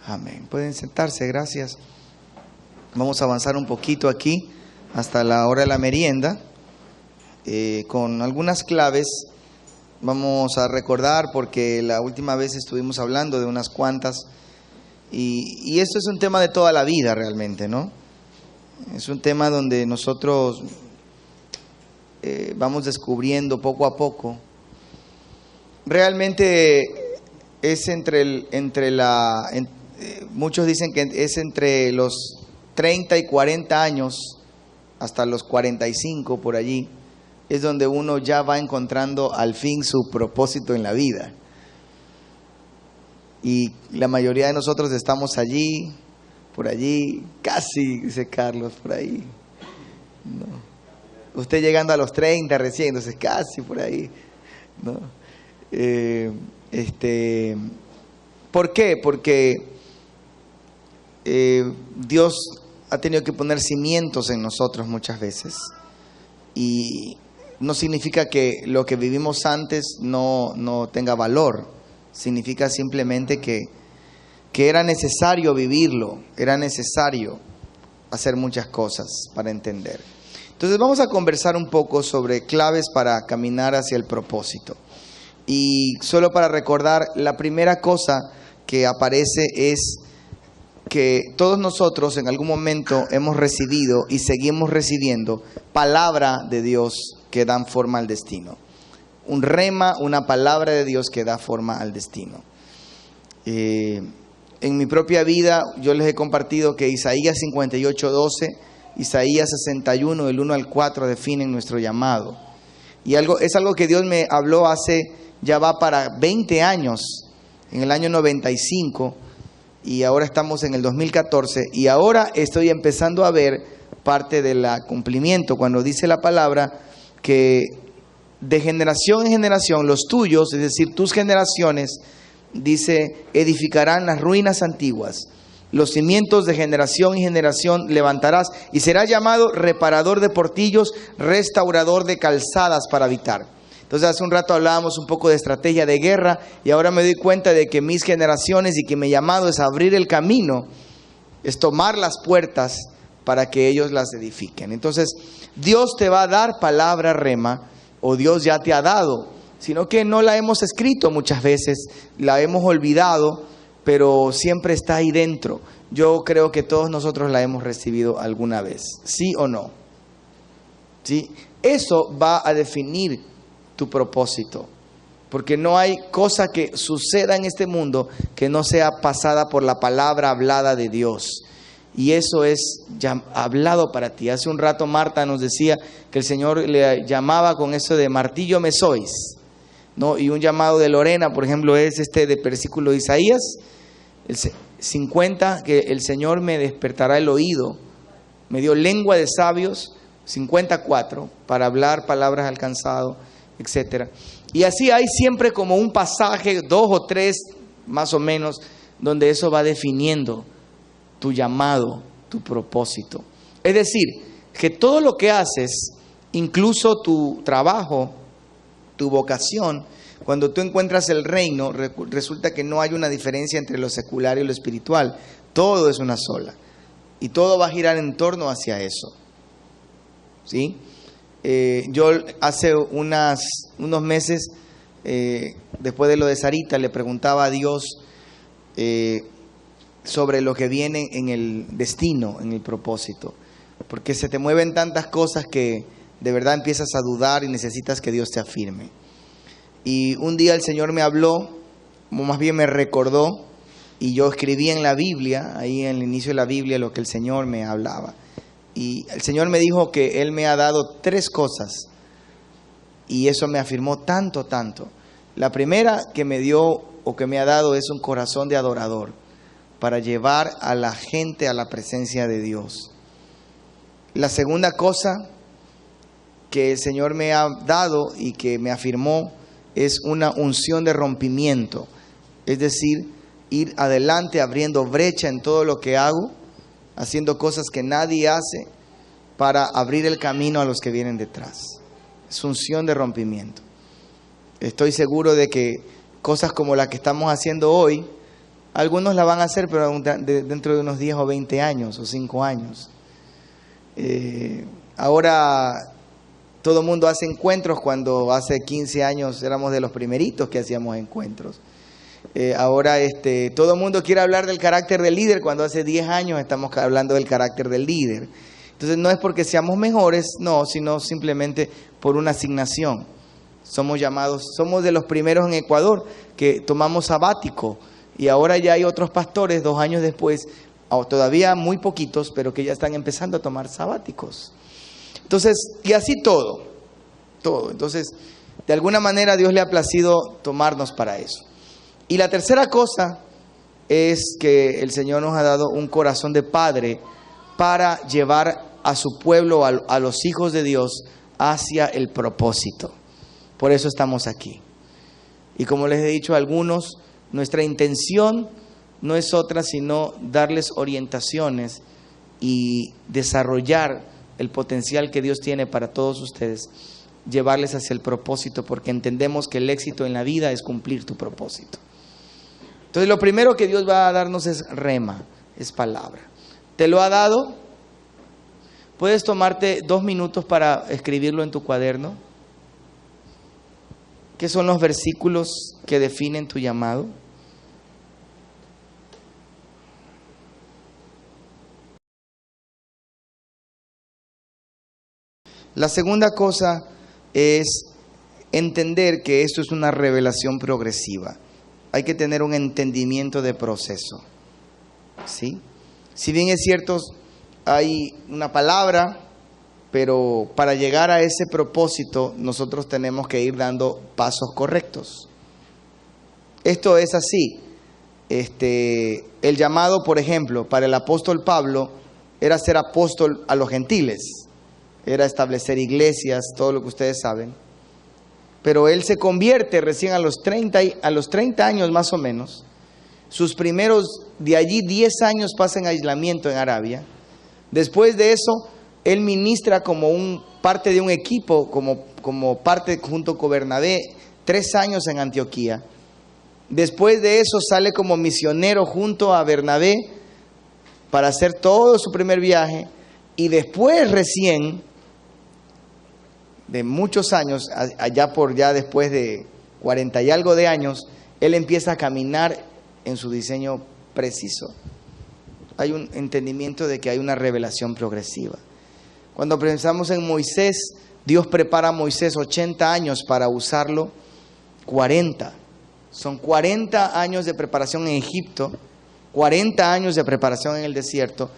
Amén. Pueden sentarse, gracias. Vamos a avanzar un poquito aquí hasta la hora de la merienda. Con algunas claves vamos a recordar, porque la última vez estuvimos hablando de unas cuantas. Y esto es un tema de toda la vida realmente, ¿no? Es un tema donde nosotros vamos descubriendo poco a poco. Realmente es muchos dicen que es entre los 30 y 40 años, hasta los 45 por allí, es donde uno ya va encontrando al fin su propósito en la vida. Y la mayoría de nosotros estamos allí, por allí, casi, dice Carlos, por ahí. No. Usted llegando a los 30 recién, entonces casi por ahí, ¿no? ¿Por qué? Porque Dios ha tenido que poner cimientos en nosotros muchas veces. Y no significa que lo que vivimos antes no tenga valor. Significa simplemente que era necesario vivirlo, era necesario hacer muchas cosas para entender. Entonces vamos a conversar un poco sobre claves para caminar hacia el propósito. Y solo para recordar, la primera cosa que aparece es que todos nosotros en algún momento hemos recibido y seguimos recibiendo palabra de Dios que dan forma al destino. Un rema, una palabra de Dios que da forma al destino. En mi propia vida yo les he compartido que Isaías 58:12, Isaías 61, del 1 al 4 definen nuestro llamado. Y es algo que Dios me habló ya va para 20 años, en el año 95, y ahora estamos en el 2014, y ahora estoy empezando a ver parte del cumplimiento, cuando dice la palabra que de generación en generación los tuyos, es decir, tus generaciones, dice, edificarán las ruinas antiguas. Los cimientos de generación y generación levantarás, y será llamado reparador de portillos, restaurador de calzadas para habitar. Entonces hace un rato hablábamos un poco de estrategia de guerra, y ahora me doy cuenta de que mis generaciones y que mi llamado es abrir el camino, es tomar las puertas para que ellos las edifiquen. Entonces Dios te va a dar palabra rema, o Dios ya te ha dado, sino que no la hemos escrito muchas veces, la hemos olvidado, pero siempre está ahí dentro. Yo creo que todos nosotros la hemos recibido alguna vez, ¿sí o no? ¿Sí? Eso va a definir tu propósito, porque no hay cosa que suceda en este mundo que no sea pasada por la palabra hablada de Dios. Y eso es ya hablado para ti. Hace un rato Marta nos decía que el Señor le llamaba con eso de martillo me sois, ¿no? Y un llamado de Lorena, por ejemplo, es de versículo de Isaías, el 50, que el Señor me despertará el oído, me dio lengua de sabios, 54, para hablar palabras alcanzado, etcétera. Y así hay siempre como un pasaje, 2 o 3 más o menos, donde eso va definiendo tu llamado, tu propósito. Es decir, que todo lo que haces, incluso tu trabajo, tu vocación, cuando tú encuentras el reino, resulta que no hay una diferencia entre lo secular y lo espiritual. Todo es una sola. Y todo va a girar en torno hacia eso. ¿Sí? Yo hace unos meses, después de lo de Sarita, le preguntaba a Dios sobre lo que viene en el destino, en el propósito. Porque se te mueven tantas cosas que de verdad empiezas a dudar y necesitas que Dios te afirme. Y un día el Señor me habló, o más bien me recordó, y yo escribí en la Biblia, ahí en el inicio de la Biblia, lo que el Señor me hablaba. Y el Señor me dijo que Él me ha dado 3 cosas, y eso me afirmó tanto, tanto. La primera que me dio o que me ha dado es un corazón de adorador, para llevar a la gente a la presencia de Dios. La segunda cosa que el Señor me ha dado y que me afirmó es una unción de rompimiento, es decir, ir adelante abriendo brecha en todo lo que hago, haciendo cosas que nadie hace para abrir el camino a los que vienen detrás. Es unción de rompimiento. Estoy seguro de que cosas como la que estamos haciendo hoy Algunos la van a hacer, pero dentro de unos 10 o 20 años o 5 años. Ahora todo el mundo hace encuentros, cuando hace 15 años éramos de los primeritos que hacíamos encuentros. Ahora todo el mundo quiere hablar del carácter del líder, cuando hace 10 años estamos hablando del carácter del líder. Entonces no es porque seamos mejores, no, sino simplemente por una asignación. Somos llamados, somos de los primeros en Ecuador que tomamos sabático, y ahora ya hay otros pastores 2 años después, o todavía muy poquitos, pero que ya están empezando a tomar sabáticos. Entonces, y así todo. Entonces, de alguna manera Dios le ha placido tomarnos para eso. Y la tercera cosa es que el Señor nos ha dado un corazón de padre para llevar a su pueblo, a los hijos de Dios, hacia el propósito. Por eso estamos aquí. Y como les he dicho a algunos, nuestra intención no es otra sino darles orientaciones y desarrollar el potencial que Dios tiene para todos ustedes, llevarles hacia el propósito, porque entendemos que el éxito en la vida es cumplir tu propósito. Entonces lo primero que Dios va a darnos es rema, es palabra. ¿Te lo ha dado? ¿Puedes tomarte 2 minutos para escribirlo en tu cuaderno? ¿Qué son los versículos que definen tu llamado? La segunda cosa es entender que esto es una revelación progresiva. Hay que tener un entendimiento de proceso, ¿sí? Si bien es cierto, hay una palabra, pero para llegar a ese propósito nosotros tenemos que ir dando pasos correctos. Esto es así. El llamado, por ejemplo, para el apóstol Pablo era ser apóstol a los gentiles, era establecer iglesias, todo lo que ustedes saben. Pero él se convierte recién a los 30 años más o menos. Sus primeros, de allí 10 años pasa en aislamiento en Arabia. Después de eso, él ministra como parte de un equipo, como parte junto con Bernabé, 3 años en Antioquía. Después de eso sale como misionero junto a Bernabé para hacer todo su primer viaje. Y después recién, de muchos años, ya después de 40 y algo de años, él empieza a caminar en su diseño preciso. Hay un entendimiento de que hay una revelación progresiva. Cuando pensamos en Moisés, Dios prepara a Moisés 80 años para usarlo 40. Son 40 años de preparación en Egipto, 40 años de preparación en el desierto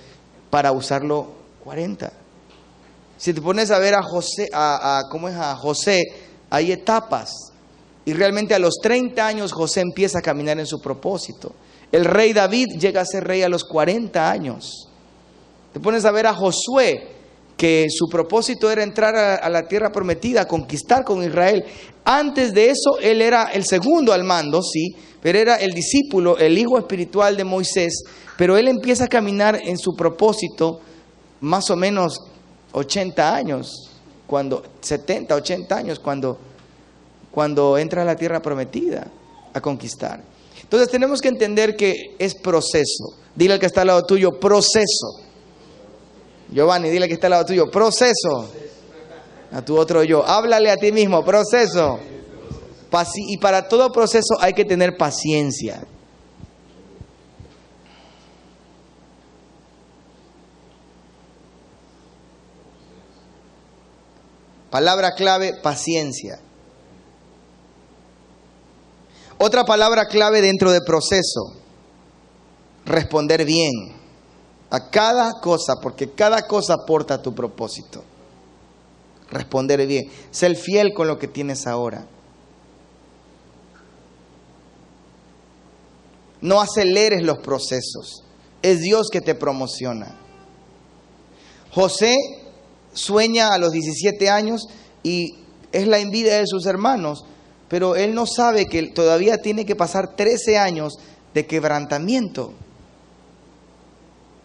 para usarlo 40. Si te pones a ver a José, hay etapas. Y realmente a los 30 años José empieza a caminar en su propósito. El rey David llega a ser rey a los 40 años. Te pones a ver a Josué, que su propósito era entrar a la tierra prometida, conquistar con Israel. Antes de eso, él era el segundo al mando, sí, pero era el discípulo, el hijo espiritual de Moisés. Pero él empieza a caminar en su propósito más o menos 80 años, 70, 80 años, cuando entra a la tierra prometida a conquistar. Entonces tenemos que entender que es proceso. Dile al que está al lado tuyo, proceso. Giovanni, dile al que está al lado tuyo, proceso. A tu otro yo, háblale a ti mismo, proceso. Y para todo proceso hay que tener paciencia. Palabra clave, paciencia. Otra palabra clave dentro del proceso, responder bien a cada cosa, porque cada cosa aporta a tu propósito. Responder bien, ser fiel con lo que tienes ahora. No aceleres los procesos, es Dios que te promociona. José sueña a los 17 años y es la envidia de sus hermanos, pero él no sabe que todavía tiene que pasar 13 años de quebrantamiento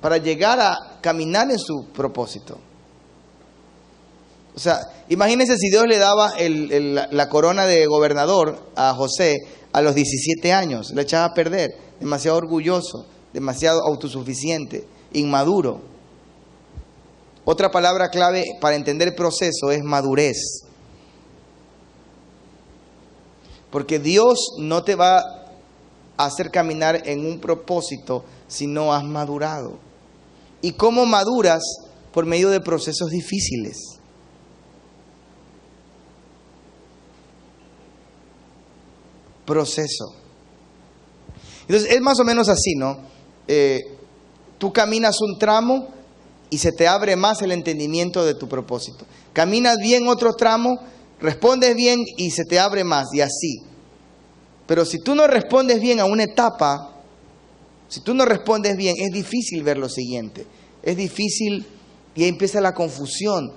para llegar a caminar en su propósito. O sea, imagínense si Dios le daba la corona de gobernador a José a los 17 años. Le echaba a perder. Demasiado orgulloso, demasiado autosuficiente, inmaduro. Otra palabra clave para entender el proceso es madurez. Porque Dios no te va a hacer caminar en un propósito si no has madurado. ¿Y cómo maduras? Por medio de procesos difíciles. Proceso. Entonces es más o menos así, ¿no? Tú caminas un tramo y se te abre más el entendimiento de tu propósito. Caminas bien otro tramo, respondes bien y se te abre más, y así. Pero si tú no respondes bien a una etapa, si tú no respondes bien, es difícil ver lo siguiente. Es difícil y ahí empieza la confusión.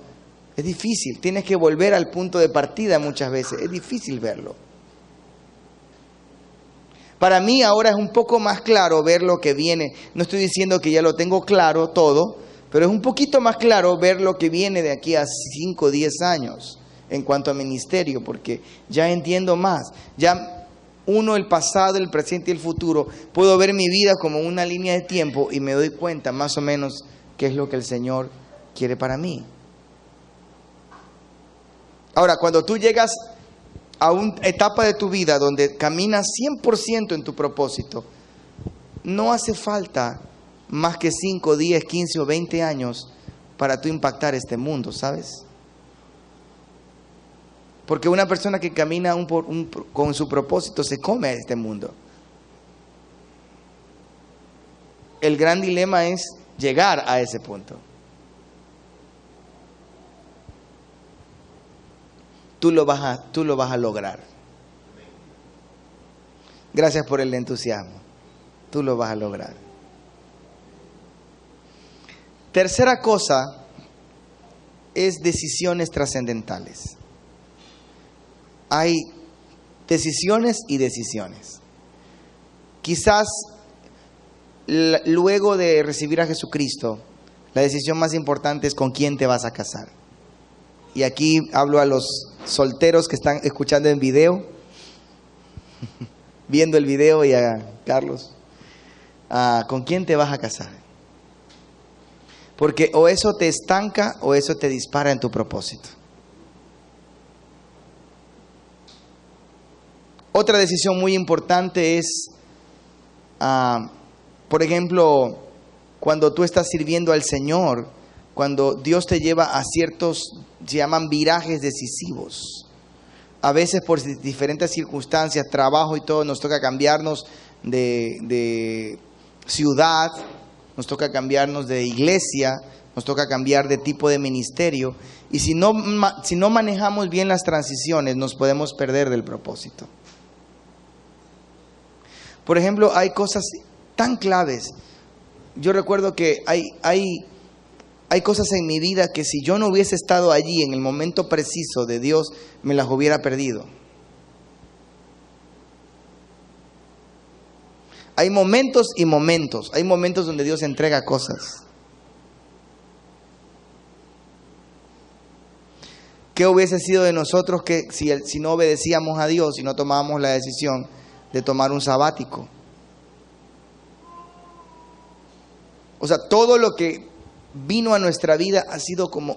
Es difícil, tienes que volver al punto de partida muchas veces. Es difícil verlo. Para mí ahora es un poco más claro ver lo que viene. No estoy diciendo que ya lo tengo claro todo, pero es un poquito más claro ver lo que viene de aquí a 5 o 10 años en cuanto a ministerio, porque ya entiendo más. Ya uno, el pasado, el presente y el futuro, puedo ver mi vida como una línea de tiempo y me doy cuenta más o menos qué es lo que el Señor quiere para mí. Ahora, cuando tú llegas a una etapa de tu vida donde caminas 100% en tu propósito, no hace falta más que 5, 10, 15 o 20 años para tú impactar este mundo, ¿sabes? Porque una persona que camina con su propósito se come a este mundo. El gran dilema es llegar a ese punto. Tú lo vas a lograr. Gracias por el entusiasmo. Tú lo vas a lograr. Tercera cosa es decisiones trascendentales. Hay decisiones y decisiones. Quizás luego de recibir a Jesucristo, la decisión más importante es con quién te vas a casar. Y aquí hablo a los solteros que están escuchando en video, viendo el video, y a Carlos. ¿Con quién te vas a casar? Porque o eso te estanca o eso te dispara en tu propósito. Otra decisión muy importante es, por ejemplo, cuando tú estás sirviendo al Señor, cuando Dios te lleva a ciertos, se llaman virajes decisivos. A veces por diferentes circunstancias, trabajo y todo, nos toca cambiarnos de ciudad, nos toca cambiarnos de iglesia, nos toca cambiar de tipo de ministerio. Y si no manejamos bien las transiciones, nos podemos perder del propósito. Por ejemplo, hay cosas tan claves. Yo recuerdo que hay cosas en mi vida que si yo no hubiese estado allí en el momento preciso de Dios, me las hubiera perdido. Hay momentos y momentos. Hay momentos donde Dios entrega cosas. ¿Qué hubiese sido de nosotros que si no obedecíamos a Dios y no tomábamos la decisión de tomar un sabático? O sea, todo lo que vino a nuestra vida ha sido como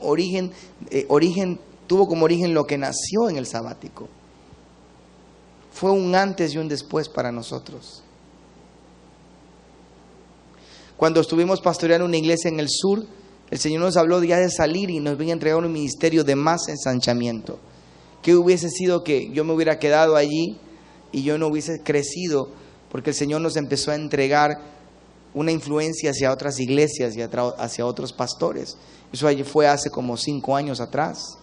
tuvo como origen lo que nació en el sabático. Fue un antes y un después para nosotros. Cuando estuvimos pastoreando una iglesia en el sur, el Señor nos habló ya de salir y nos venía a entregar un ministerio de más ensanchamiento. ¿Qué hubiese sido que yo me hubiera quedado allí y yo no hubiese crecido? Porque el Señor nos empezó a entregar una influencia hacia otras iglesias y hacia otros pastores. Eso fue hace como 5 años atrás.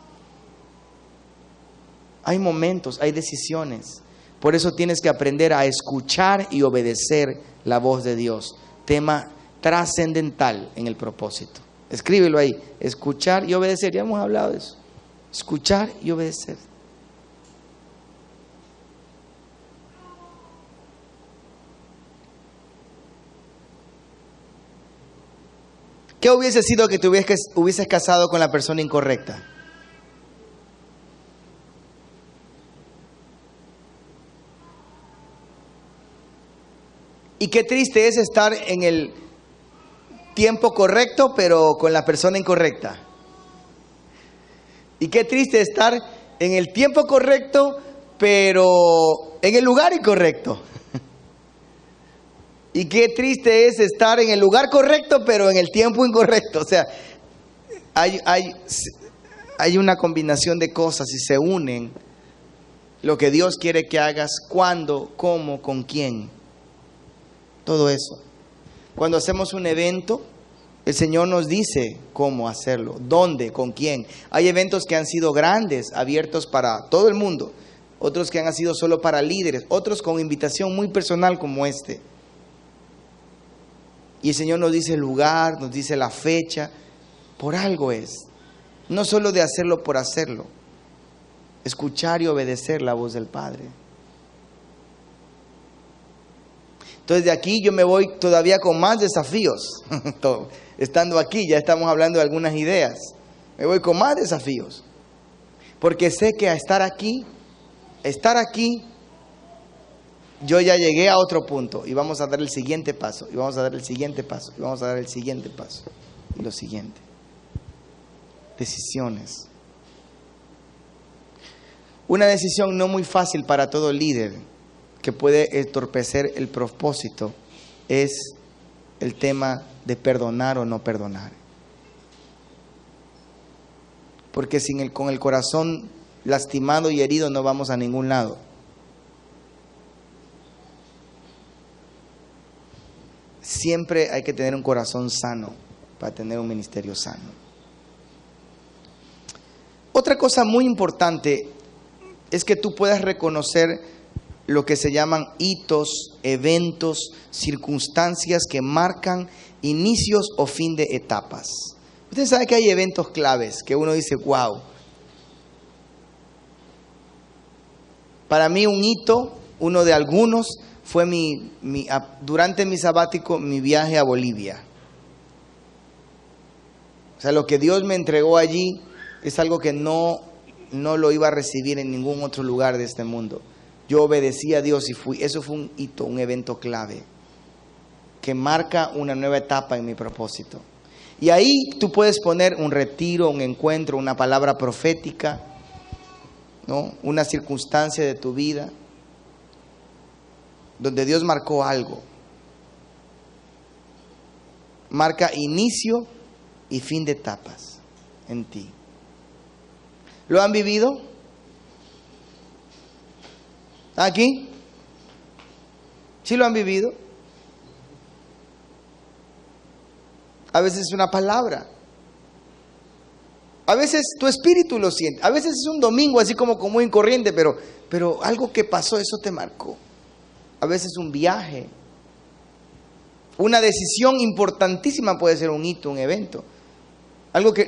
Hay momentos, hay decisiones. Por eso tienes que aprender a escuchar y obedecer la voz de Dios. Tema trascendental en el propósito. Escríbelo ahí. Escuchar y obedecer. Ya hemos hablado de eso. Escuchar y obedecer. ¿Qué hubiese sido que te hubieses casado con la persona incorrecta? Y qué triste es estar en el tiempo correcto, pero con la persona incorrecta. Y qué triste estar en el tiempo correcto, pero en el lugar incorrecto. Y qué triste es estar en el lugar correcto, pero en el tiempo incorrecto. O sea, hay una combinación de cosas y se unen lo que Dios quiere que hagas, cuándo, cómo, con quién. Todo eso. Cuando hacemos un evento, el Señor nos dice cómo hacerlo, dónde, con quién. Hay eventos que han sido grandes, abiertos para todo el mundo. Otros que han sido solo para líderes. Otros con invitación muy personal como este. Y el Señor nos dice el lugar, nos dice la fecha. Por algo es. No solo de hacerlo por hacerlo. Escuchar y obedecer la voz del Padre. Entonces de aquí yo me voy todavía con más desafíos. Estando aquí ya estamos hablando de algunas ideas. Me voy con más desafíos. Porque sé que a estar aquí, yo ya llegué a otro punto. Y vamos a dar el siguiente paso. Y vamos a dar el siguiente paso. Y vamos a dar el siguiente paso. Y lo siguiente. Decisiones. Una decisión no muy fácil para todo líder que puede entorpecer el propósito es el tema de perdonar o no perdonar. Porque con el corazón lastimado y herido no vamos a ningún lado. Siempre hay que tener un corazón sano para tener un ministerio sano. Otra cosa muy importante es que tú puedas reconocer lo que se llaman hitos, eventos, circunstancias que marcan inicios o fin de etapas. Usted sabe que hay eventos claves que uno dice, wow. Para mí un hito, uno de algunos, fue durante mi sabático, mi viaje a Bolivia. O sea, lo que Dios me entregó allí es algo que no lo iba a recibir en ningún otro lugar de este mundo. Yo obedecí a Dios y fui. Eso fue un hito, un evento clave que marca una nueva etapa en mi propósito. Y ahí tú puedes poner un retiro, un encuentro, una palabra profética, ¿no? Una circunstancia de tu vida donde Dios marcó algo. Marca inicio y fin de etapas en ti. ¿Lo han vivido? ¿Aquí? ¿Sí lo han vivido? A veces es una palabra. A veces tu espíritu lo siente. A veces es un domingo así como común y corriente, pero algo que pasó, eso te marcó. A veces un viaje. Una decisión importantísima puede ser un hito, un evento.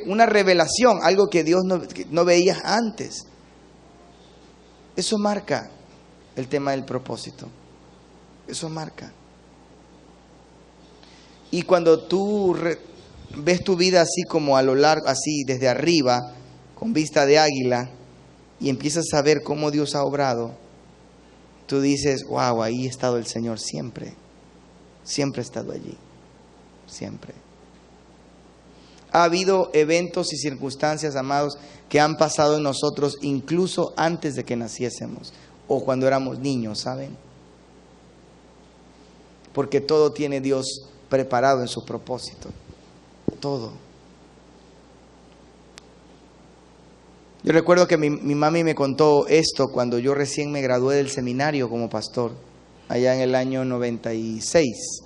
Una revelación, algo que Dios no veías antes. Eso marca el tema del propósito. Eso marca. Y cuando tú ves tu vida así como a lo largo, así desde arriba, con vista de águila, y empiezas a ver cómo Dios ha obrado, tú dices, wow, ahí ha estado el Señor siempre. Siempre ha estado allí. Siempre. Ha habido eventos y circunstancias, amados, que han pasado en nosotros incluso antes de que naciésemos o cuando éramos niños, ¿saben? Porque todo tiene Dios preparado en su propósito. Todo. Yo recuerdo que mi mami me contó esto cuando yo recién me gradué del seminario como pastor, allá en el año 96.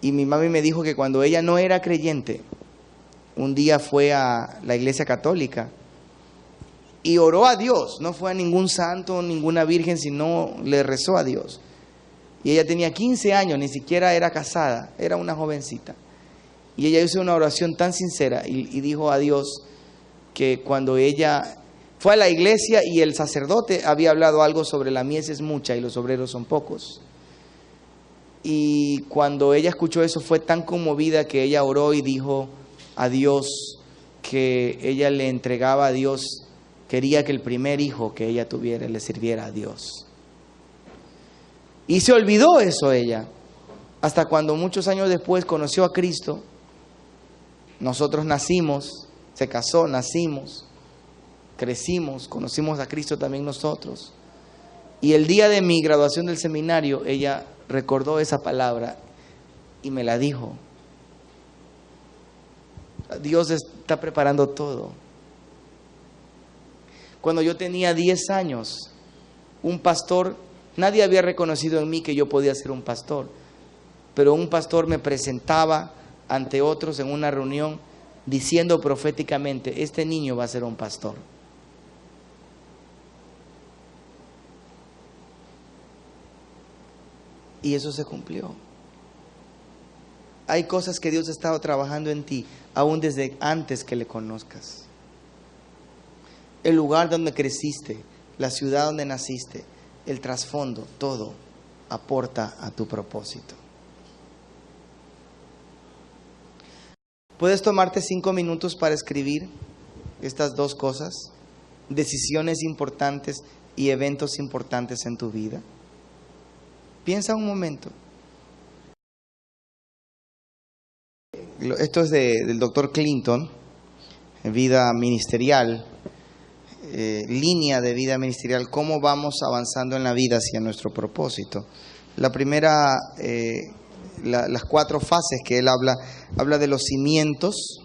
Y mi mami me dijo que cuando ella no era creyente, un día fue a la iglesia católica y oró a Dios. No fue a ningún santo, ninguna virgen, sino le rezó a Dios. Y ella tenía 15 años, ni siquiera era casada, era una jovencita. Y ella hizo una oración tan sincera y dijo a Dios que cuando ella fue a la iglesia y el sacerdote había hablado algo sobre la mies es mucha y los obreros son pocos. Y cuando ella escuchó eso fue tan conmovida que ella oró y dijo a Dios que ella le entregaba a Dios, quería que el primer hijo que ella tuviera le sirviera a Dios. Y se olvidó eso ella. hasta cuando muchos años después conoció a Cristo. Nosotros nacimos, se casó, nacimos, crecimos, conocimos a Cristo también nosotros. Y el día de mi graduación del seminario, ella recordó esa palabra y me la dijo. Dios está preparando todo. Cuando yo tenía 10 años, un pastor, nadie había reconocido en mí que yo podía ser un pastor, pero un pastor me presentaba ante otros en una reunión diciendo proféticamente: este niño va a ser un pastor. Y eso se cumplió. Hay cosas que Dios ha estado trabajando en ti, aún desde antes que le conozcas. El lugar donde creciste, la ciudad donde naciste, el trasfondo, todo aporta a tu propósito. ¿Puedes tomarte 5 minutos para escribir estas dos cosas? Decisiones importantes y eventos importantes en tu vida. Piensa un momento. Esto es del doctor Clinton, vida ministerial, línea de vida ministerial, cómo vamos avanzando en la vida hacia nuestro propósito. La primera, las 4 fases que él habla de los cimientos,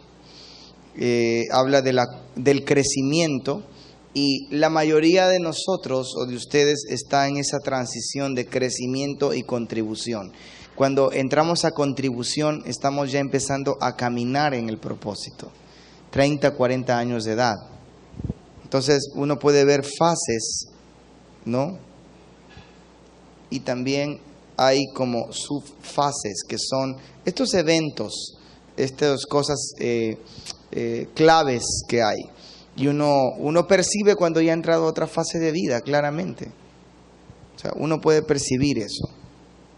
habla del crecimiento, y la mayoría de nosotros o de ustedes está en esa transición de crecimiento y contribución. Cuando entramos a contribución, estamos ya empezando a caminar en el propósito. 30, 40 años de edad. Entonces uno puede ver fases, ¿no? Y también hay como subfases, que son estos eventos, estas cosas claves que hay. Y uno percibe cuando ya ha entrado a otra fase de vida, claramente. O sea, uno puede percibir eso.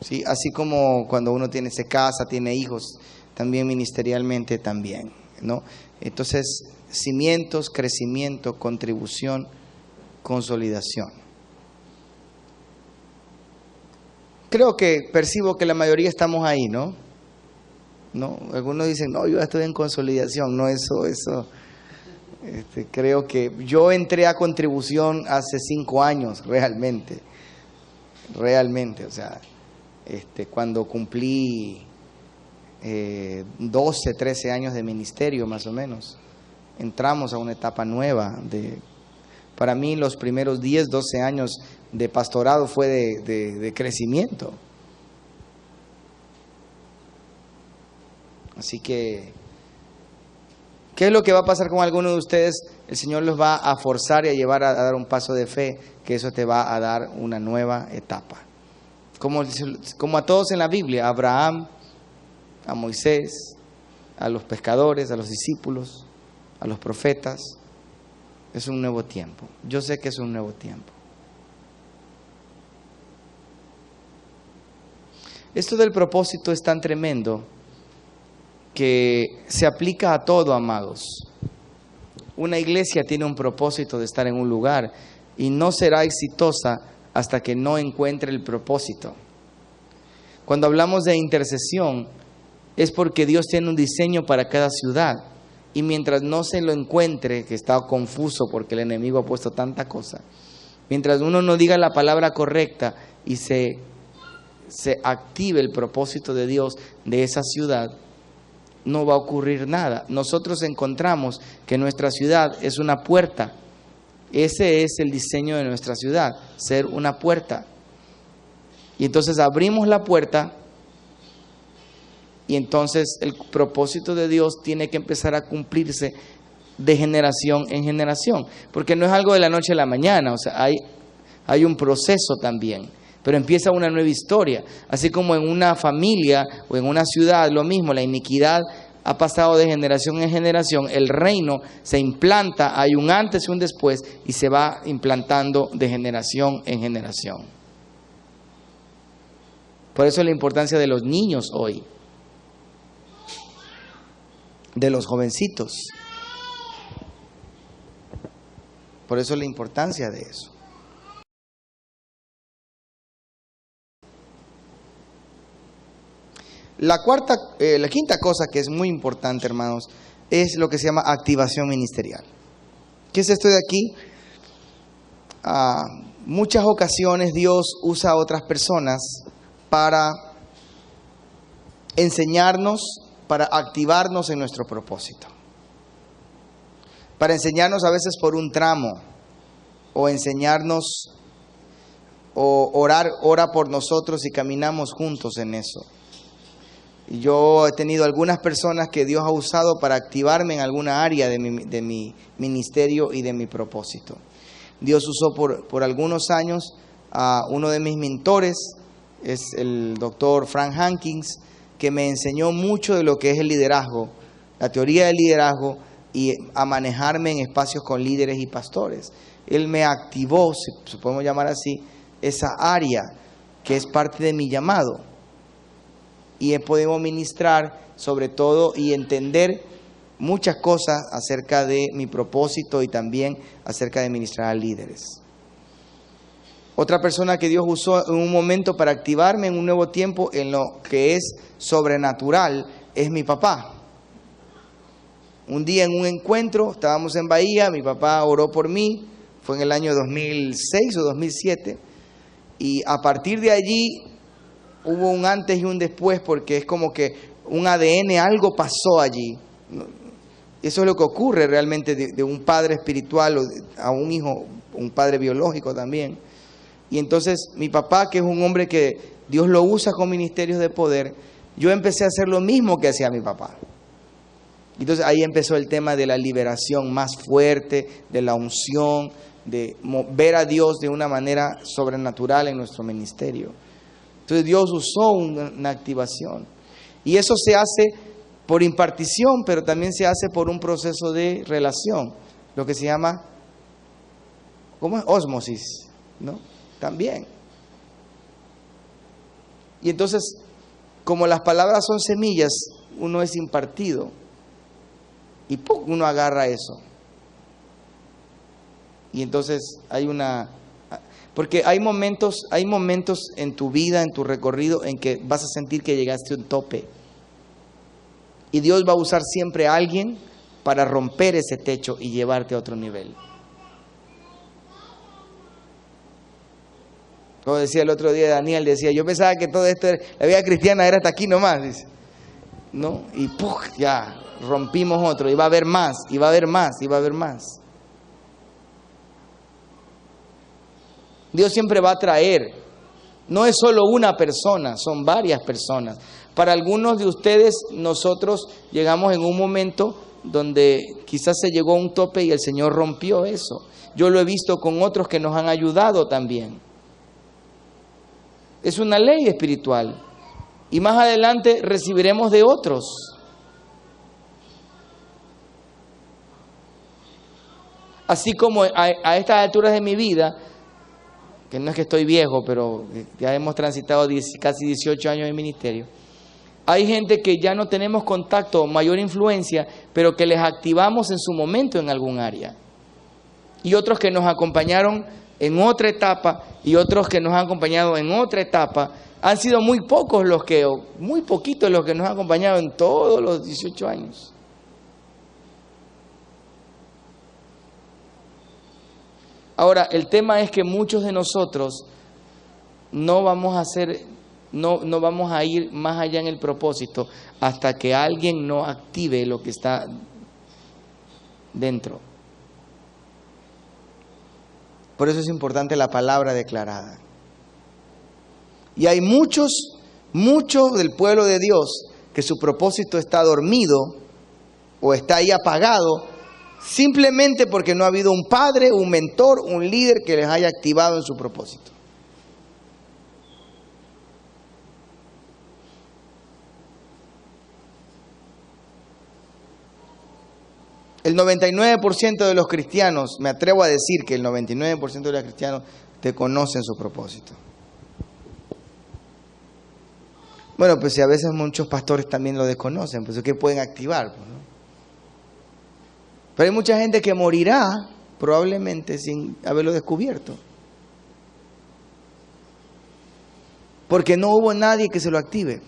¿Sí? Así como cuando uno se casa, tiene hijos, también ministerialmente también, ¿no? Entonces, cimientos, crecimiento, contribución, consolidación. Creo que percibo que la mayoría estamos ahí, ¿no? ¿No? Algunos dicen, no, yo ya estoy en consolidación. No, eso. Creo que yo entré a contribución hace 5 años, realmente, o sea, cuando cumplí 12, 13 años de ministerio más o menos, entramos a una etapa nueva. Para mí los primeros 10, 12 años de pastorado fue de crecimiento. Así que, ¿qué es lo que va a pasar con algunos de ustedes? El Señor los va a forzar y a llevar a dar un paso de fe, que eso te va a dar una nueva etapa. Como a todos en la Biblia, a Abraham, a Moisés, a los pescadores, a los discípulos, a los profetas. Es un nuevo tiempo. Yo sé que es un nuevo tiempo. Esto del propósito es tan tremendo que se aplica a todo, amados. Una iglesia tiene un propósito de estar en un lugar y no será exitosa hasta que no encuentre el propósito. Cuando hablamos de intercesión, es porque Dios tiene un diseño para cada ciudad, y mientras no se lo encuentre, que está confuso porque el enemigo ha puesto tanta cosa, mientras uno no diga la palabra correcta y se active el propósito de Dios de esa ciudad, no va a ocurrir nada. Nosotros encontramos que nuestra ciudad es una puerta. Ese es el diseño de nuestra ciudad, ser una puerta. Y entonces abrimos la puerta y entonces el propósito de Dios tiene que empezar a cumplirse de generación en generación, porque no es algo de la noche a la mañana. O sea, hay un proceso también, pero empieza una nueva historia. Así como en una familia o en una ciudad, lo mismo, la iniquidad ha pasado de generación en generación, el reino se implanta, hay un antes y un después, y se va implantando de generación en generación. Por eso la importancia de los niños hoy, de los jovencitos. Por eso la importancia de eso. La quinta cosa que es muy importante, hermanos, es lo que se llama activación ministerial. ¿Qué es esto de aquí? Muchas ocasiones Dios usa a otras personas para enseñarnos, para activarnos en nuestro propósito. Para enseñarnos a veces por un tramo, o enseñarnos, o ora por nosotros y caminamos juntos en eso. Y yo he tenido algunas personas que Dios ha usado para activarme en alguna área de mi ministerio y de mi propósito. Dios usó por algunos años a uno de mis mentores, es el doctor Frank Hankins, que me enseñó mucho de lo que es el liderazgo, la teoría del liderazgo y a manejarme en espacios con líderes y pastores. Él me activó, si podemos llamar así, esa área que es parte de mi llamado. Y he podido ministrar sobre todo y entender muchas cosas acerca de mi propósito y también acerca de ministrar a líderes. Otra persona que Dios usó en un momento para activarme en un nuevo tiempo en lo que es sobrenatural es mi papá. Un día en un encuentro, estábamos en Bahía, mi papá oró por mí, fue en el año 2006 o 2007, y a partir de allí hubo un antes y un después, porque es como que un ADN, algo pasó allí. Eso es lo que ocurre realmente de un padre espiritual a un hijo, un padre biológico también. Y entonces mi papá, que es un hombre que Dios lo usa con ministerios de poder, yo empecé a hacer lo mismo que hacía mi papá. Entonces ahí empezó el tema de la liberación más fuerte, de la unción, de ver a Dios de una manera sobrenatural en nuestro ministerio. Entonces Dios usó una activación. Y eso se hace por impartición, pero también se hace por un proceso de relación, lo que se llama, ¿cómo es? Ósmosis, ¿no? También. Y entonces, como las palabras son semillas, uno es impartido. Y ¡pum!, uno agarra eso. Y entonces porque hay momentos en tu vida, en tu recorrido, en que vas a sentir que llegaste a un tope. Y Dios va a usar siempre a alguien para romper ese techo y llevarte a otro nivel. Como decía el otro día Daniel, decía, yo pensaba que todo esto, la vida cristiana era hasta aquí nomás, dice. ¿No? Y ¡puf!, ya rompimos otro, y va a haber más, y va a haber más, y va a haber más. Dios siempre va a traer, no es solo una persona, son varias personas. Para algunos de ustedes, nosotros llegamos en un momento donde quizás se llegó a un tope y el Señor rompió eso. Yo lo he visto con otros que nos han ayudado también. Es una ley espiritual. Y más adelante recibiremos de otros. Así como a estas alturas de mi vida, que no es que estoy viejo, pero ya hemos transitado casi 18 años de ministerio, hay gente que ya no tenemos contacto, mayor influencia, pero que les activamos en su momento en algún área. Y otros que nos acompañaron en otra etapa, y otros que nos han acompañado en otra etapa. Han sido muy poquitos los que nos han acompañado en todos los 18 años. Ahora, el tema es que muchos de nosotros no vamos a ir más allá en el propósito hasta que alguien no active lo que está dentro. Por eso es importante la palabra declarada. Y hay muchos del pueblo de Dios que su propósito está dormido o está ahí apagado simplemente porque no ha habido un padre, un mentor, un líder que les haya activado en su propósito. El 99% de los cristianos, me atrevo a decir que el 99% de los cristianos te conocen su propósito. Bueno, pues si a veces muchos pastores también lo desconocen, pues ¿qué pueden activar? Pues, ¿no? Pero hay mucha gente que morirá probablemente sin haberlo descubierto. Porque no hubo nadie que se lo active.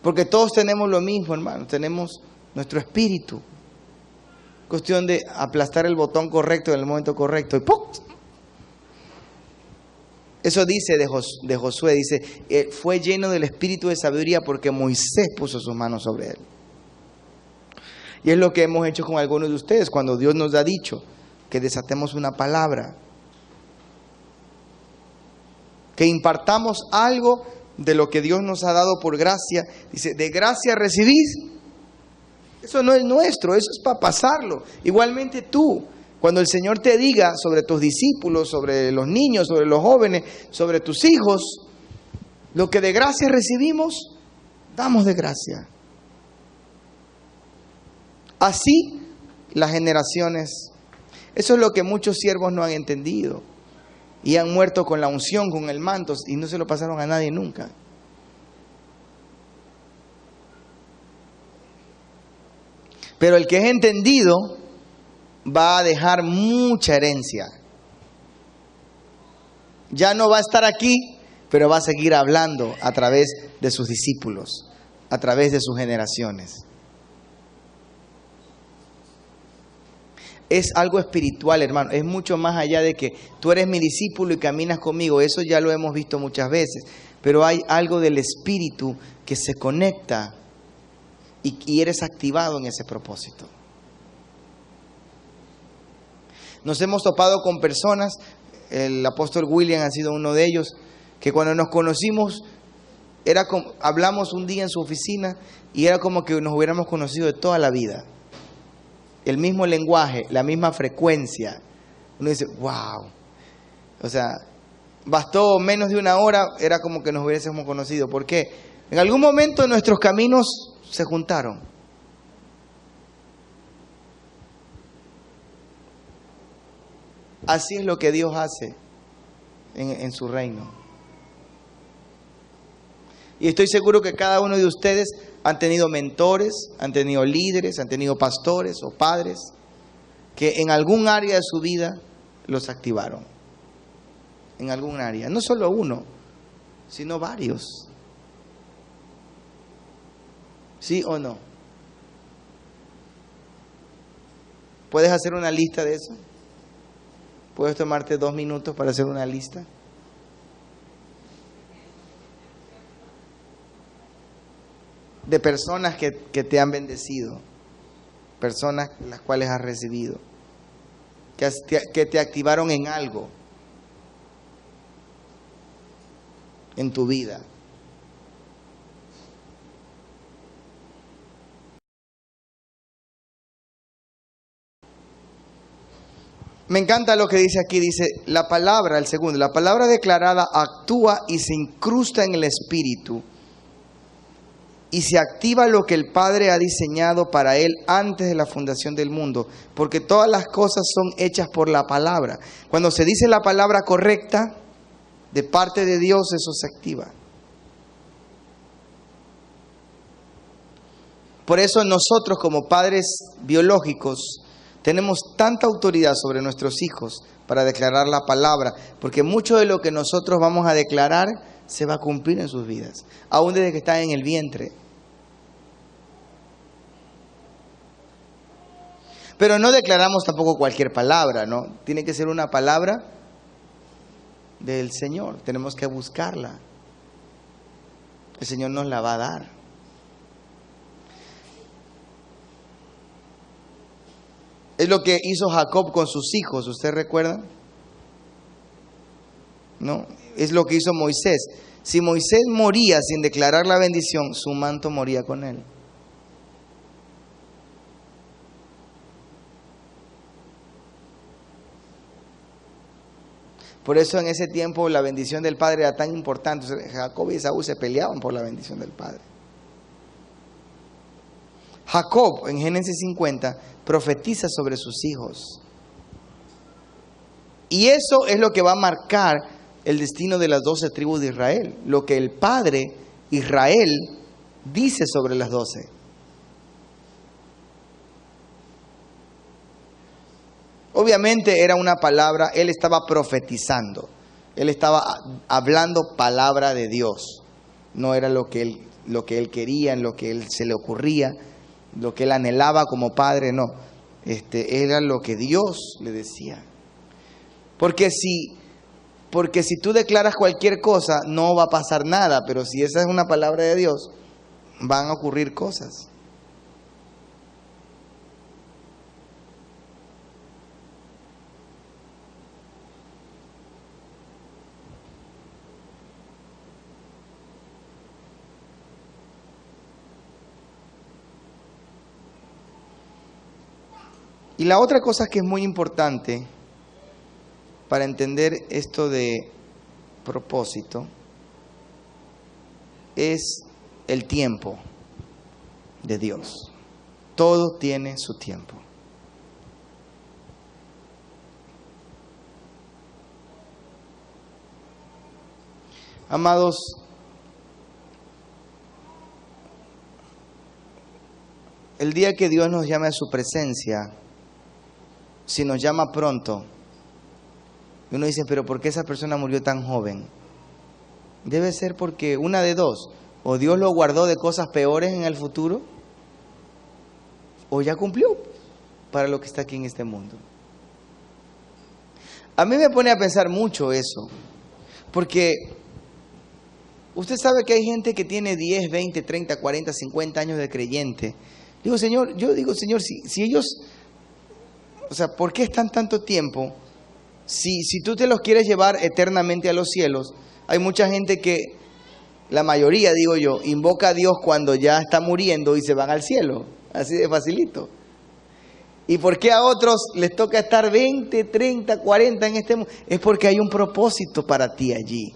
Porque todos tenemos lo mismo, hermano, tenemos nuestro espíritu. Cuestión de aplastar el botón correcto en el momento correcto y ¡pum! Eso dice de Josué, dice, fue lleno del espíritu de sabiduría porque Moisés puso sus manos sobre él. Y es lo que hemos hecho con algunos de ustedes cuando Dios nos ha dicho que desatemos una palabra, que impartamos algo de lo que Dios nos ha dado por gracia. Dice, de gracia recibís. Eso no es nuestro, eso es para pasarlo. Igualmente tú, cuando el Señor te diga sobre tus discípulos, sobre los niños, sobre los jóvenes, sobre tus hijos, lo que de gracia recibimos, damos de gracia. Así las generaciones. Eso es lo que muchos siervos no han entendido. Y han muerto con la unción, con el manto, y no se lo pasaron a nadie nunca. Pero el que es entendido va a dejar mucha herencia. Ya no va a estar aquí, pero va a seguir hablando a través de sus discípulos, a través de sus generaciones. Es algo espiritual, hermano. Es mucho más allá de que tú eres mi discípulo y caminas conmigo. Eso ya lo hemos visto muchas veces. Pero hay algo del espíritu que se conecta y eres activado en ese propósito. Nos hemos topado con personas, el apóstol William ha sido uno de ellos, que cuando nos conocimos, hablamos un día en su oficina y era como que nos hubiéramos conocido de toda la vida. El mismo lenguaje, la misma frecuencia. Uno dice, wow. O sea, bastó menos de una hora, era como que nos hubiésemos conocido. ¿Por qué? En algún momento nuestros caminos se juntaron. Así es lo que Dios hace en su reino. Y estoy seguro que cada uno de ustedes han tenido mentores, han tenido líderes, han tenido pastores o padres que en algún área de su vida los activaron. En algún área. No solo uno, sino varios. ¿Sí o no? ¿Puedes hacer una lista de eso? ¿Puedes tomarte 2 minutos para hacer una lista? De personas que te han bendecido, personas las cuales has recibido, que te activaron en algo en tu vida. Me encanta lo que dice aquí, dice la palabra, el segundo, la palabra declarada actúa y se incrusta en el espíritu. Y se activa lo que el Padre ha diseñado para él antes de la fundación del mundo. Porque todas las cosas son hechas por la palabra. Cuando se dice la palabra correcta, de parte de Dios, eso se activa. Por eso nosotros como padres biológicos tenemos tanta autoridad sobre nuestros hijos para declarar la palabra. Porque mucho de lo que nosotros vamos a declarar se va a cumplir en sus vidas, aún desde que están en el vientre. Pero no declaramos tampoco cualquier palabra, ¿no? Tiene que ser una palabra del Señor, tenemos que buscarla. El Señor nos la va a dar. Es lo que hizo Jacob con sus hijos, ¿usted recuerda? ¿No? Es lo que hizo Moisés. Si Moisés moría sin declarar la bendición, su manto moría con él. Por eso en ese tiempo la bendición del padre era tan importante. Jacob y Esaú se peleaban por la bendición del padre. Jacob en Génesis 50 profetiza sobre sus hijos. Y eso es lo que va a marcar el destino de las 12 tribus de Israel. Lo que el padre Israel dice sobre las 12. Obviamente era una palabra, él estaba profetizando. Él estaba hablando palabra de Dios. no era lo que él quería, en lo que él se le ocurría, lo que él anhelaba como padre, no. Era lo que Dios le decía. Porque si tú declaras cualquier cosa, no va a pasar nada, pero si esa es una palabra de Dios, van a ocurrir cosas. Y la otra cosa que es muy importante para entender esto de propósito es el tiempo de Dios. Todo tiene su tiempo. Amados, el día que Dios nos llame a su presencia, si nos llama pronto, y uno dice, pero ¿por qué esa persona murió tan joven? Debe ser porque una de dos, o Dios lo guardó de cosas peores en el futuro, o ya cumplió para lo que está aquí en este mundo. A mí me pone a pensar mucho eso, porque usted sabe que hay gente que tiene 10, 20, 30, 40, 50 años de creyente. Yo digo, Señor, si ellos... O sea, ¿por qué están tanto tiempo? Si tú te los quieres llevar eternamente a los cielos, hay mucha gente que, la mayoría digo yo, invoca a Dios cuando ya está muriendo y se van al cielo. Así de facilito. ¿Y por qué a otros les toca estar 20, 30, 40 en este mundo? Es porque hay un propósito para ti allí.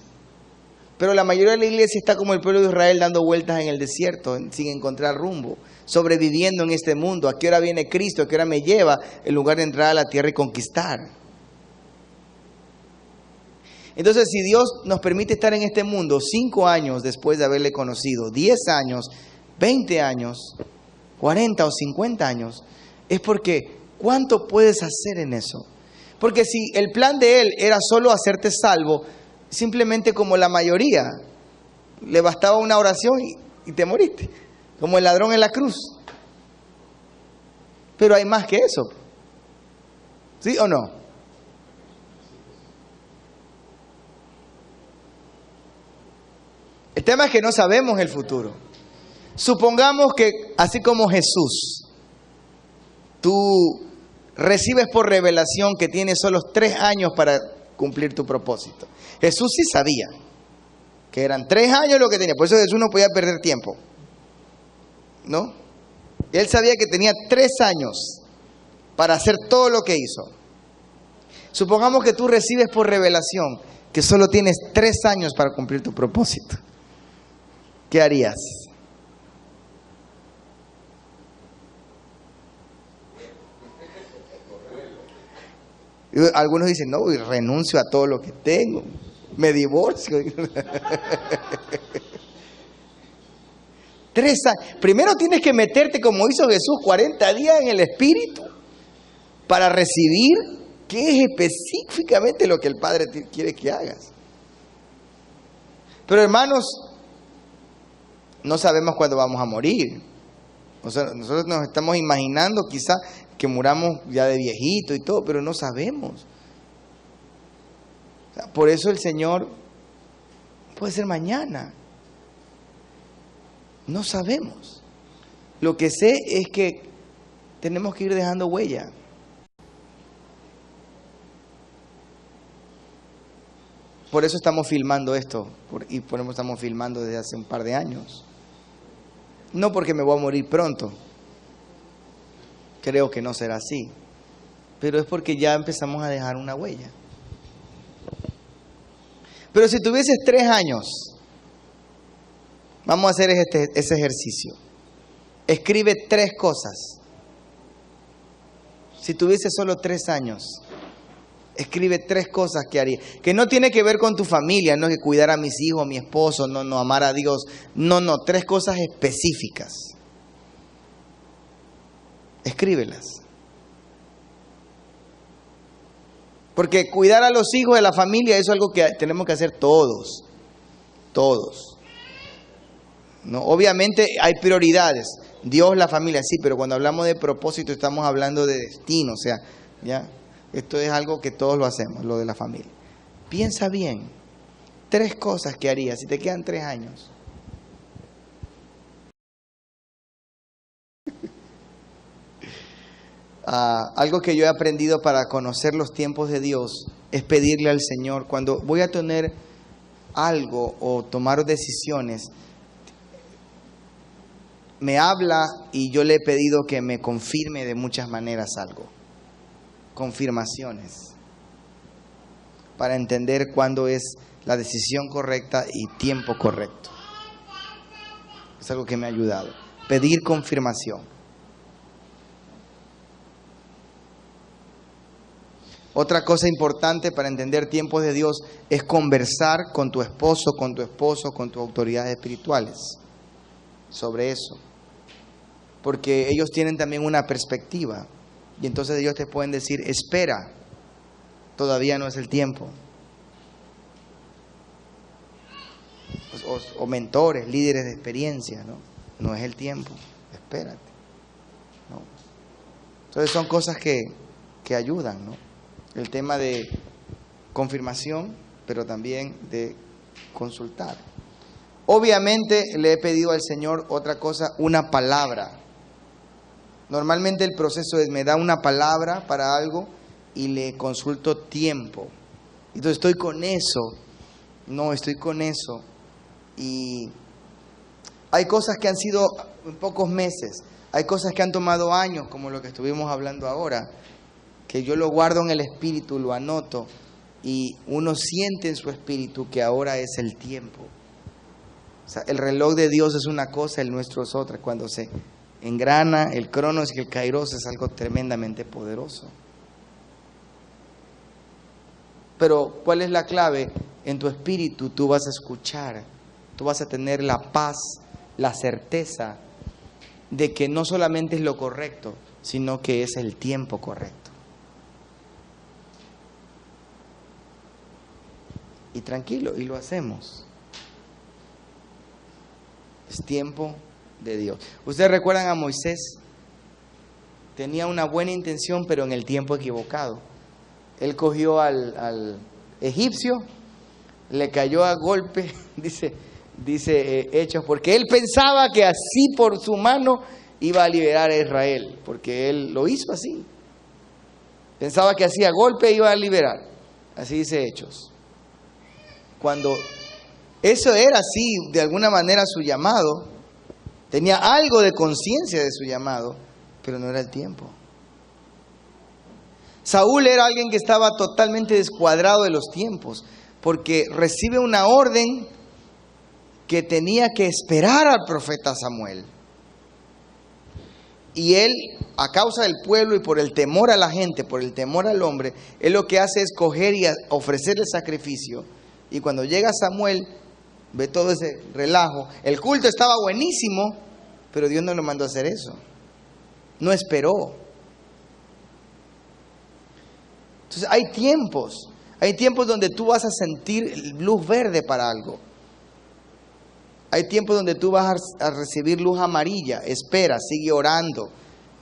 Pero la mayoría de la iglesia está como el pueblo de Israel dando vueltas en el desierto, sin encontrar rumbo, sobreviviendo en este mundo. ¿A qué hora viene Cristo? ¿A qué hora me lleva? En lugar de entrar a la tierra y conquistar. Entonces, si Dios nos permite estar en este mundo 5 años después de haberle conocido, 10 años, 20 años, 40 o 50 años, es porque ¿cuánto puedes hacer en eso? Porque si el plan de Él era solo hacerte salvo, simplemente como la mayoría, le bastaba una oración y te moriste, como el ladrón en la cruz. Pero hay más que eso, ¿sí o no? El tema es que no sabemos el futuro. Supongamos que, así como Jesús, tú recibes por revelación que tienes solo 3 años para cumplir tu propósito. Jesús sí sabía que eran 3 años lo que tenía, por eso Jesús no podía perder tiempo, ¿no? Él sabía que tenía 3 años para hacer todo lo que hizo. Supongamos que tú recibes por revelación que solo tienes 3 años para cumplir tu propósito. ¿Qué harías? Y algunos dicen, no, renuncio a todo lo que tengo, me divorcio. 3 años. Primero tienes que meterte, como hizo Jesús, 40 días en el Espíritu para recibir qué es específicamente lo que el Padre quiere que hagas. Pero hermanos, no sabemos cuándo vamos a morir. O sea, nosotros nos estamos imaginando quizá que muramos ya de viejito y todo, pero no sabemos. O sea, por eso el Señor puede ser mañana. No sabemos. Lo que sé es que tenemos que ir dejando huella. Por eso estamos filmando esto, y por eso estamos filmando desde hace un par de años. No porque me voy a morir pronto, creo que no será así, pero es porque ya empezamos a dejar una huella. Pero si tuvieses 3 años, vamos a hacer ese ejercicio. Escribe 3 cosas. Si tuvieses solo 3 años, escribe 3 cosas que haría. Que no tiene que ver con tu familia, no es que cuidar a mis hijos, a mi esposo, no, amar a Dios. No, 3 cosas específicas. Escríbelas. Porque cuidar a los hijos de la familia, eso es algo que tenemos que hacer todos. Todos. ¿no? Obviamente hay prioridades. Dios, la familia, sí, pero cuando hablamos de propósito estamos hablando de destino. O sea, ya, esto es algo que todos lo hacemos, lo de la familia. Piensa bien, 3 cosas que harías si te quedan 3 años. Algo que yo he aprendido para conocer los tiempos de Dios es pedirle al Señor, cuando voy a tener algo o tomar decisiones, me habla y yo le he pedido que me confirme de muchas maneras algo. Confirmaciones. Para entender cuándo es la decisión correcta y tiempo correcto. Es algo que me ha ayudado. Pedir confirmación. Otra cosa importante para entender tiempos de Dios es conversar con tu esposo, con tus autoridades espirituales sobre eso. Porque ellos tienen también una perspectiva y entonces ellos te pueden decir, espera, todavía no es el tiempo. O mentores, líderes de experiencia, ¿no? No es el tiempo, espérate, ¿no? Entonces son cosas que ayudan, ¿no? El tema de confirmación, pero también de consultar. Obviamente le he pedido al Señor otra cosa, una palabra. Normalmente el proceso es, me da una palabra para algo y le consulto tiempo. Entonces estoy con eso, y hay cosas que han sido en pocos meses, hay cosas que han tomado años, como lo que estuvimos hablando ahora, que yo lo guardo en el espíritu, lo anoto, y uno siente en su espíritu que ahora es el tiempo. O sea, el reloj de Dios es una cosa, el nuestro es otra. Cuando se engrana el cronos y el kairos es algo tremendamente poderoso. Pero ¿cuál es la clave? En tu espíritu tú vas a escuchar, tú vas a tener la paz, la certeza de que no solamente es lo correcto, sino que es el tiempo correcto. Y tranquilo, y lo hacemos. Es tiempo de Dios. ¿Ustedes recuerdan a Moisés? Tenía una buena intención, pero en el tiempo equivocado. Él cogió al egipcio, le cayó a golpe, dice Hechos, porque él pensaba que así por su mano iba a liberar a Israel, porque él lo hizo así. Pensaba que así a golpe iba a liberar. Así dice Hechos. Cuando eso era así, de alguna manera su llamado, tenía algo de conciencia de su llamado, pero no era el tiempo. Saúl era alguien que estaba totalmente descuadrado de los tiempos, porque recibe una orden que tenía que esperar al profeta Samuel. Y él, a causa del pueblo y por el temor a la gente, por el temor al hombre, él lo que hace es coger y ofrecer el sacrificio. Y cuando llega Samuel, ve todo ese relajo. El culto estaba buenísimo, pero Dios no lo mandó a hacer eso. No esperó. Entonces hay tiempos donde tú vas a sentir luz verde para algo. Hay tiempos donde tú vas a recibir luz amarilla. Espera, sigue orando,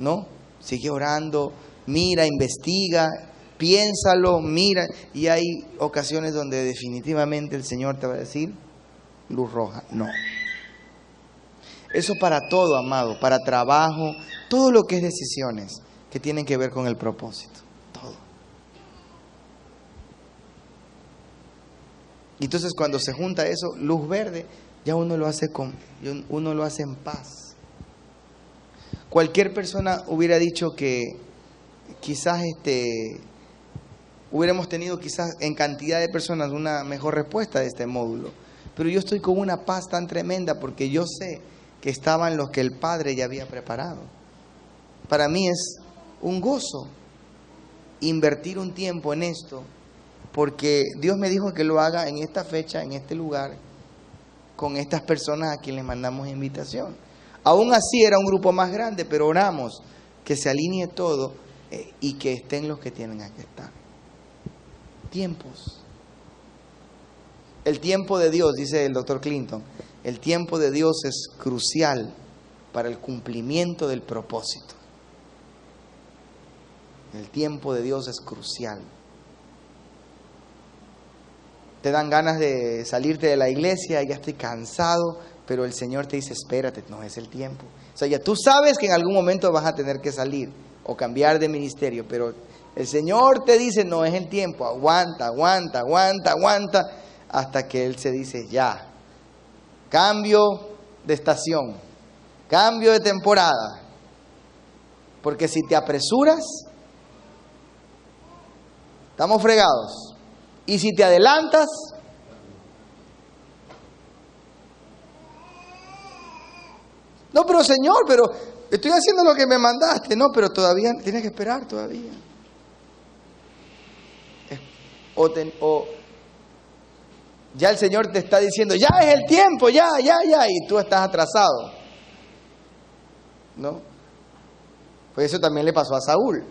¿no? Sigue orando, mira, investiga, piénsalo, mira. Y hay ocasiones donde definitivamente el Señor te va a decir luz roja. No. Eso para todo, amado, para trabajo, todo lo que es decisiones que tienen que ver con el propósito. Todo. Y entonces cuando se junta eso, luz verde, ya uno lo hace en paz. Cualquier persona hubiera dicho que quizás hubiéramos tenido quizás en cantidad de personas una mejor respuesta de este módulo. Pero yo estoy con una paz tan tremenda porque yo sé que estaban los que el Padre ya había preparado. Para mí es un gozo invertir un tiempo en esto, porque Dios me dijo que lo haga en esta fecha, en este lugar, con estas personas a quienes les mandamos invitación. Aún así era un grupo más grande, pero oramos que se alinee todo y que estén los que tienen que estar. Tiempos. El tiempo de Dios, dice el doctor Clinton, El tiempo de Dios es crucial para el cumplimiento del propósito. El tiempo de Dios es crucial. Te dan ganas de salirte de la iglesia, ya estoy cansado, pero el Señor te dice, espérate, no es el tiempo. O sea, ya tú sabes que en algún momento vas a tener que salir o cambiar de ministerio, pero el Señor te dice, no es el tiempo, aguanta, aguanta, aguanta, aguanta, hasta que Él se dice, ya, cambio de estación, cambio de temporada. Porque si te apresuras, estamos fregados. Y si te adelantas, no, pero Señor, pero estoy haciendo lo que me mandaste. No, pero todavía tienes que esperar todavía. O ya el Señor te está diciendo, ya es el tiempo, ya, y tú estás atrasado. ¿No? Pues eso también le pasó a Saúl.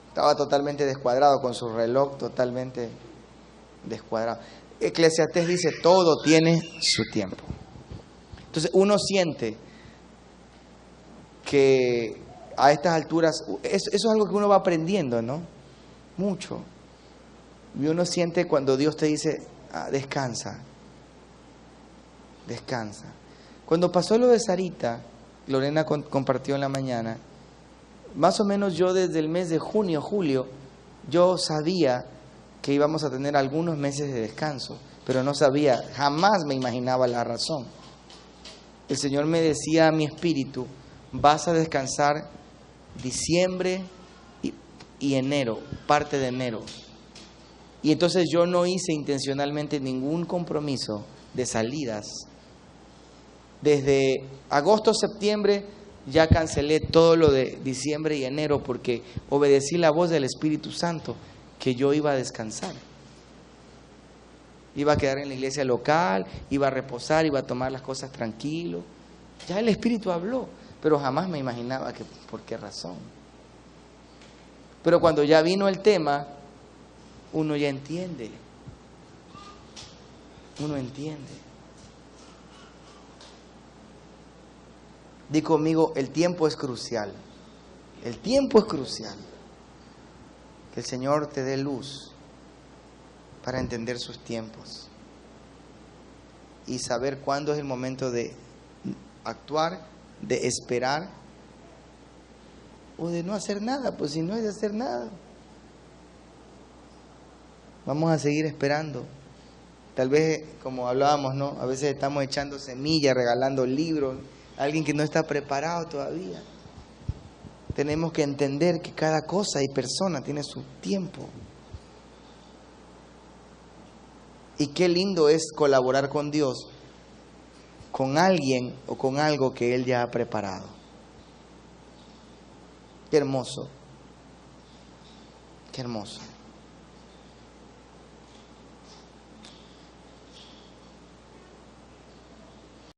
Estaba totalmente descuadrado, con su reloj totalmente descuadrado. Eclesiastés dice, todo tiene su tiempo. Entonces uno siente que a estas alturas, eso es algo que uno va aprendiendo, ¿no? Mucho. Y uno siente cuando Dios te dice, descansa, descansa. Cuando pasó lo de Sarita, Lorena compartió en la mañana, más o menos yo desde el mes de junio, julio, yo sabía que íbamos a tener algunos meses de descanso, pero no sabía, jamás me imaginaba la razón. El Señor me decía a mi espíritu, vas a descansar diciembre y enero, parte de enero. Y entonces yo no hice intencionalmente ningún compromiso de salidas. Desde agosto, septiembre ya cancelé todo lo de diciembre y enero porque obedecí la voz del Espíritu Santo que yo iba a descansar. Iba a quedar en la iglesia local, iba a reposar, iba a tomar las cosas tranquilo. Ya el Espíritu habló, pero jamás me imaginaba que por qué razón. Pero cuando ya vino el tema, uno ya entiende. Uno entiende. Di conmigo, el tiempo es crucial. El tiempo es crucial. Que el Señor te dé luz para entender sus tiempos y saber cuándo es el momento de actuar, de esperar o de no hacer nada. Pues si no es de hacer nada, vamos a seguir esperando. Tal vez, como hablábamos, ¿no? A veces estamos echando semillas, regalando libros a alguien que no está preparado todavía. Tenemos que entender que cada cosa y persona tiene su tiempo. Y qué lindo es colaborar con Dios, con alguien o con algo que Él ya ha preparado. Qué hermoso. Qué hermoso.